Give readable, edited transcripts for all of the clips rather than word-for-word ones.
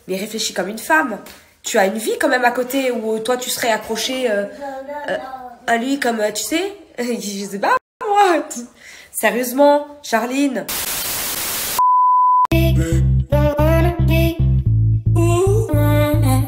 Mais réfléchis comme une femme. Tu as une vie quand même à côté où toi tu serais accroché à lui comme tu sais. Je sais pas moi. Sérieusement, Charline.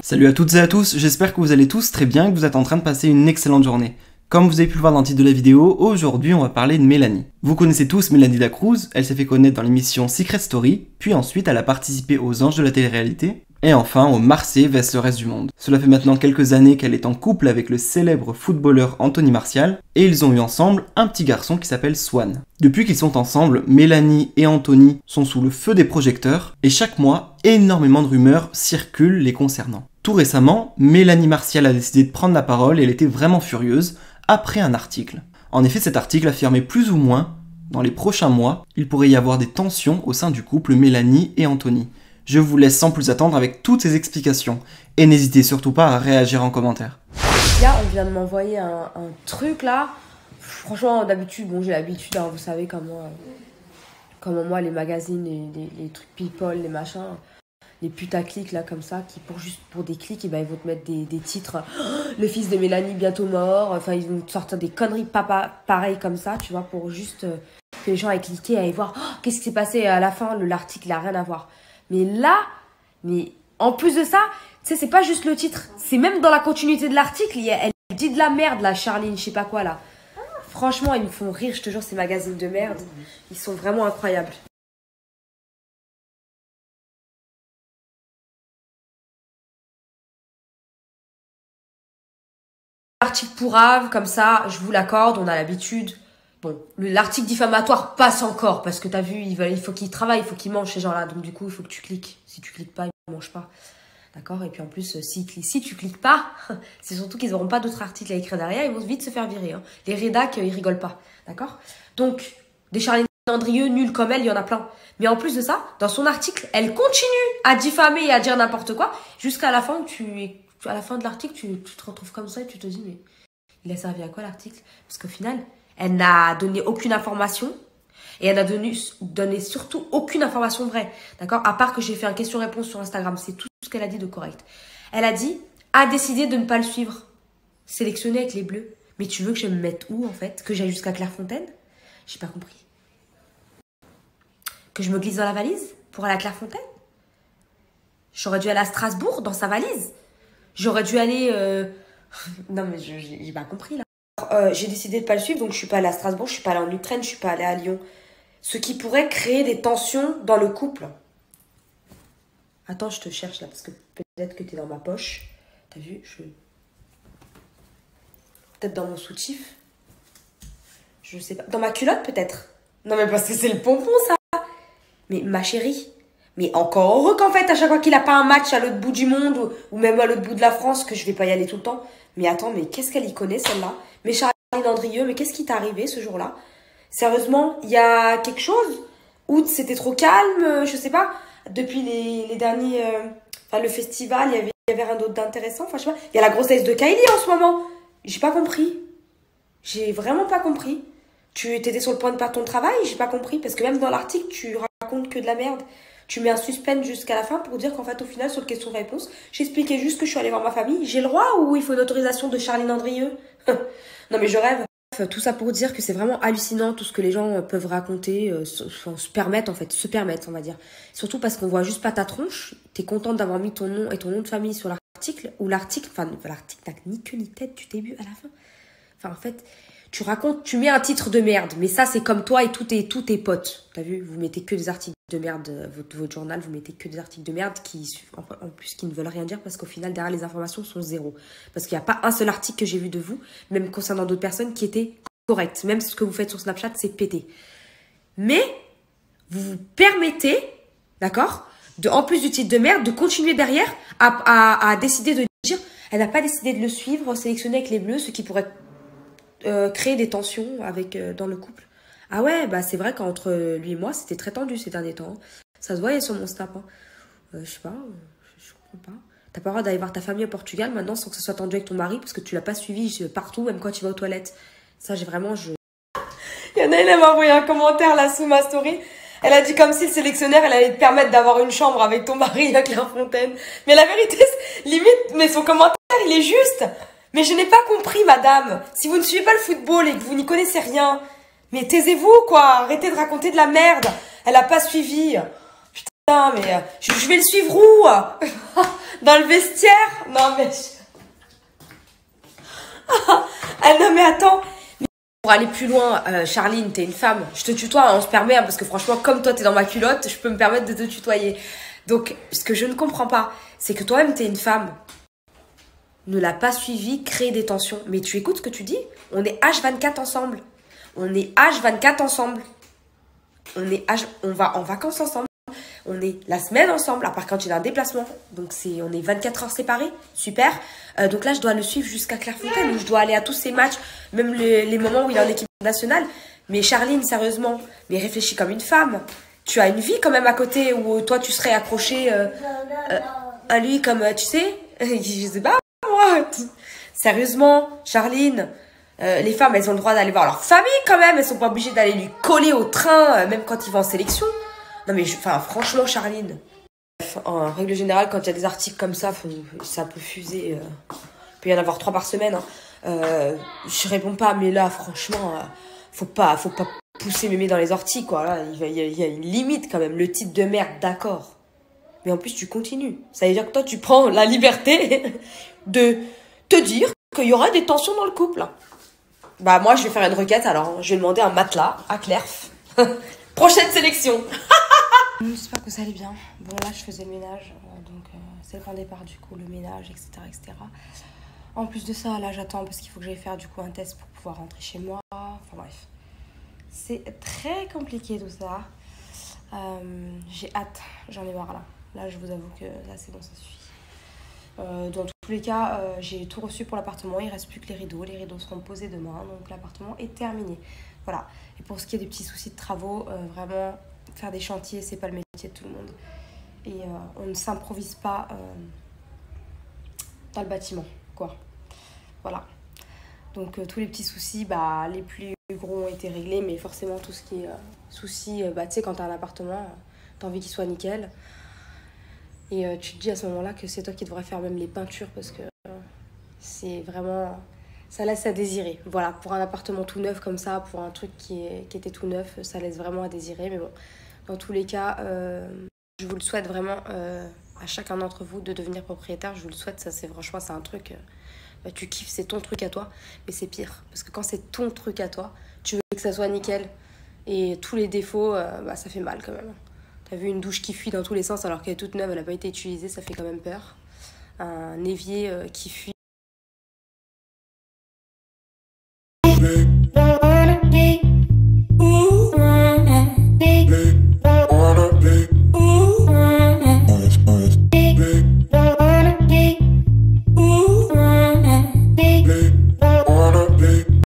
Salut à toutes et à tous, j'espère que vous allez tous très bien et que vous êtes en train de passer une excellente journée. Comme vous avez pu le voir dans le titre de la vidéo, aujourd'hui on va parler de Mélanie. Vous connaissez tous Mélanie Dacruz, elle s'est fait connaître dans l'émission Secret Story, puis ensuite elle a participé aux Anges de la télé-réalité, et enfin au Marseille vs le reste du monde. Cela fait maintenant quelques années qu'elle est en couple avec le célèbre footballeur Anthony Martial, et ils ont eu ensemble un petit garçon qui s'appelle Swan. Depuis qu'ils sont ensemble, Mélanie et Anthony sont sous le feu des projecteurs, et chaque mois, énormément de rumeurs circulent les concernant. Tout récemment, Mélanie Martial a décidé de prendre la parole et elle était vraiment furieuse après un article. En effet, cet article affirmait plus ou moins, dans les prochains mois, il pourrait y avoir des tensions au sein du couple Mélanie et Anthony. Je vous laisse sans plus attendre avec toutes ces explications, et n'hésitez surtout pas à réagir en commentaire. Là, on vient de m'envoyer un truc là. Franchement, d'habitude, bon, j'ai l'habitude, hein, vous savez comment moi, les magazines, les trucs people, les machins, les putaclics là comme ça, qui pour des clics, et ben, ils vont te mettre des titres. Le fils de Mélanie bientôt mort. Enfin, ils vont te sortir des conneries pareilles comme ça, tu vois, pour juste que les gens aient cliqué et aillent voir qu'est-ce qui s'est passé à la fin. L'article n'a rien à voir. Mais là, en plus de ça, tu sais, c'est pas juste le titre. C'est même dans la continuité de l'article, elle dit de la merde, la Charline, je sais pas quoi là. Franchement, ils me font rire, je te jure, ces magazines de merde. Ils sont vraiment incroyables. Article pourrave, comme ça, je vous l'accorde, on a l'habitude. Bon, l'article diffamatoire passe encore, parce que t'as vu, il faut qu'ils travaillent, il faut qu'ils mangent ces gens-là. Donc du coup, il faut que tu cliques. Si tu cliques pas, ils ne mangent pas. D'accord? Et puis en plus, si tu cliques pas, c'est surtout qu'ils n'auront pas d'autres articles à écrire derrière, ils vont vite se faire virer. Hein. Les rédacs, ils rigolent pas. D'accord? Donc, des Charline Andrieux, nuls comme elle, il y en a plein. Mais en plus de ça, dans son article, elle continue à diffamer et à dire n'importe quoi, jusqu'à la fin, à la fin de l'article, tu te retrouves comme ça et tu te dis, mais il a servi à quoi l'article? Parce qu'au final, elle n'a donné aucune information et elle n'a donné surtout aucune information vraie. D'accord? À part que j'ai fait un question-réponse sur Instagram. C'est tout ce qu'elle a dit de correct. Elle a dit, a décidé de ne pas le suivre. Sélectionné avec les bleus. Mais tu veux que je me mette où en fait? Que j'aille jusqu'à Clairefontaine? J'ai pas compris. Que je me glisse dans la valise pour aller à Clairefontaine? J'aurais dû aller à Strasbourg dans sa valise. J'aurais dû aller... Non mais j'ai pas compris là. J'ai décidé de pas le suivre, donc je suis pas allée à Strasbourg, je suis pas allée en Ukraine, je suis pas allée à Lyon. Ce qui pourrait créer des tensions dans le couple. Attends, je te cherche là, parce que peut-être que t'es dans ma poche. T'as vu? Peut-être dans mon soutif. Je sais pas. Dans ma culotte peut-être. Non mais parce que c'est le pompon ça. Mais ma chérie, mais encore heureux qu'en fait, à chaque fois qu'il a pas un match à l'autre bout du monde ou même à l'autre bout de la France, que je vais pas y aller tout le temps. Mais attends, mais qu'est-ce qu'elle y connaît celle-là? Mais Charline Andrieux, mais qu'est-ce qui t'est arrivé ce jour-là? Sérieusement, il y a quelque chose? Août, c'était trop calme, je sais pas. Depuis les derniers... Enfin, le festival, il y avait rien d'autre d'intéressant. Enfin, je sais pas. Il y a la grossesse de Kylie en ce moment. J'ai pas compris. J'ai vraiment pas compris. Tu étais sur le point de perdre ton travail? J'ai pas compris. Parce que même dans l'article, tu racontes que de la merde. Tu mets un suspense jusqu'à la fin pour dire qu'en fait, au final, sur le question-réponse, j'expliquais juste que je suis allée voir ma famille. J'ai le droit ou il faut une autorisation de Charline Andrieux? Non, mais je rêve. Tout ça pour dire que c'est vraiment hallucinant tout ce que les gens peuvent raconter, se permettre, on va dire. Surtout parce qu'on voit juste pas ta tronche. T'es contente d'avoir mis ton nom et ton nom de famille sur l'article, ou l'article n'a ni queue ni tête du début à la fin. Enfin, en fait... Tu mets un titre de merde, mais ça c'est comme toi et tous tes potes. T'as vu, vous mettez que des articles de merde, votre journal, vous mettez que des articles de merde en plus qui ne veulent rien dire parce qu'au final derrière les informations sont zéro. Parce qu'il n'y a pas un seul article que j'ai vu de vous, même concernant d'autres personnes, qui était correct. Même ce que vous faites sur Snapchat, c'est pété. Mais vous vous permettez, d'accord, en plus du titre de merde, de continuer derrière à décider de dire, elle n'a pas décidé de le suivre, sélectionner avec les bleus, ce qui pourrait créer des tensions dans le couple. Ah ouais, bah c'est vrai qu'entre lui et moi, c'était très tendu ces derniers temps. Ça se voyait sur mon Snap. Hein. Je sais pas, je comprends pas. T'as pas le droit d'aller voir ta famille au Portugal maintenant sans que ce soit tendu avec ton mari parce que tu l'as pas suivi partout, même quand tu vas aux toilettes. Ça, Il y en a une, elle m'a envoyé un commentaire là sous ma story. Elle a dit comme si le sélectionneur, elle allait te permettre d'avoir une chambre avec ton mari à Clairefontaine. Mais la vérité, limite, mais son commentaire, il est juste. Mais je n'ai pas compris, madame. Si vous ne suivez pas le football et que vous n'y connaissez rien, mais taisez-vous, quoi. Arrêtez de raconter de la merde. Elle a pas suivi. Putain, mais je vais le suivre où? Dans le vestiaire? Non, mais... non, mais attends. Pour aller plus loin, Charline, t'es une femme. Je te tutoie, on se permet, hein, parce que franchement, comme toi, t'es dans ma culotte, je peux me permettre de te tutoyer. Donc, ce que je ne comprends pas, c'est que toi-même, t'es une femme. Ne l'a pas suivi, créer des tensions. Mais tu écoutes ce que tu dis? On est H24 ensemble. On est H24 ensemble. On va en vacances ensemble. On est la semaine ensemble, à part quand il a un déplacement. Donc, on est 24 heures séparés. Super. Donc là, je dois le suivre jusqu'à Clairefontaine. Où je dois aller à tous ses matchs, même les moments où il est en équipe nationale. Mais Charline, sérieusement, mais réfléchis comme une femme. Tu as une vie quand même à côté où toi, tu serais accroché à lui comme, tu sais, je sais pas, moi. Sérieusement, Charline, les femmes, elles ont le droit d'aller voir leur famille quand même. Elles sont pas obligées d'aller lui coller au train, même quand il va en sélection. Non mais, franchement, Charline, en règle générale, quand il y a des articles comme ça, ça peut fuser. Il peut y en avoir 3 par semaine. Hein. Je réponds pas, mais là, franchement, faut pas pousser mémé dans les orties, quoi. Là, il y a une limite quand même. Le titre de merde, d'accord. Mais en plus, tu continues. Ça veut dire que toi, tu prends la liberté de te dire qu'il y aura des tensions dans le couple. Bah, moi, je vais faire une requête, alors. Je vais demander un matelas à Clerf. Prochaine sélection. J'espère que ça allait bien. Bon, là, je faisais le ménage. Donc, c'est le grand départ, du coup, le ménage, etc., etc. En plus de ça, là, j'attends parce qu'il faut que j'aille faire, du coup, un test pour pouvoir rentrer chez moi. Enfin, bref. C'est très compliqué, tout ça. J'ai hâte. J'en ai marre, là. Là, je vous avoue que là, c'est bon, ça suffit. Dans tous les cas, j'ai tout reçu pour l'appartement. Il reste plus que les rideaux. Les rideaux seront posés demain. Donc, l'appartement est terminé. Voilà. Et pour ce qui est des petits soucis de travaux, vraiment... Faire des chantiers, c'est pas le métier de tout le monde. Et on ne s'improvise pas dans le bâtiment, quoi. Voilà. Donc tous les petits soucis, bah, les plus gros ont été réglés, mais forcément tout ce qui est soucis, bah, tu sais, quand t'as un appartement, t'as envie qu'il soit nickel. Et tu te dis à ce moment-là que c'est toi qui devrais faire même les peintures, parce que c'est vraiment... Ça laisse à désirer. Voilà, pour un appartement tout neuf comme ça, pour un truc qui était tout neuf, ça laisse vraiment à désirer. Mais bon, dans tous les cas, je vous le souhaite vraiment à chacun d'entre vous de devenir propriétaire. Je vous le souhaite, ça c'est franchement, c'est un truc, bah, tu kiffes, c'est ton truc à toi. Mais c'est pire, parce que quand c'est ton truc à toi, tu veux que ça soit nickel. Et tous les défauts, bah, ça fait mal quand même. T'as vu une douche qui fuit dans tous les sens alors qu'elle est toute neuve, elle n'a pas été utilisée, ça fait quand même peur. Un évier qui fuit.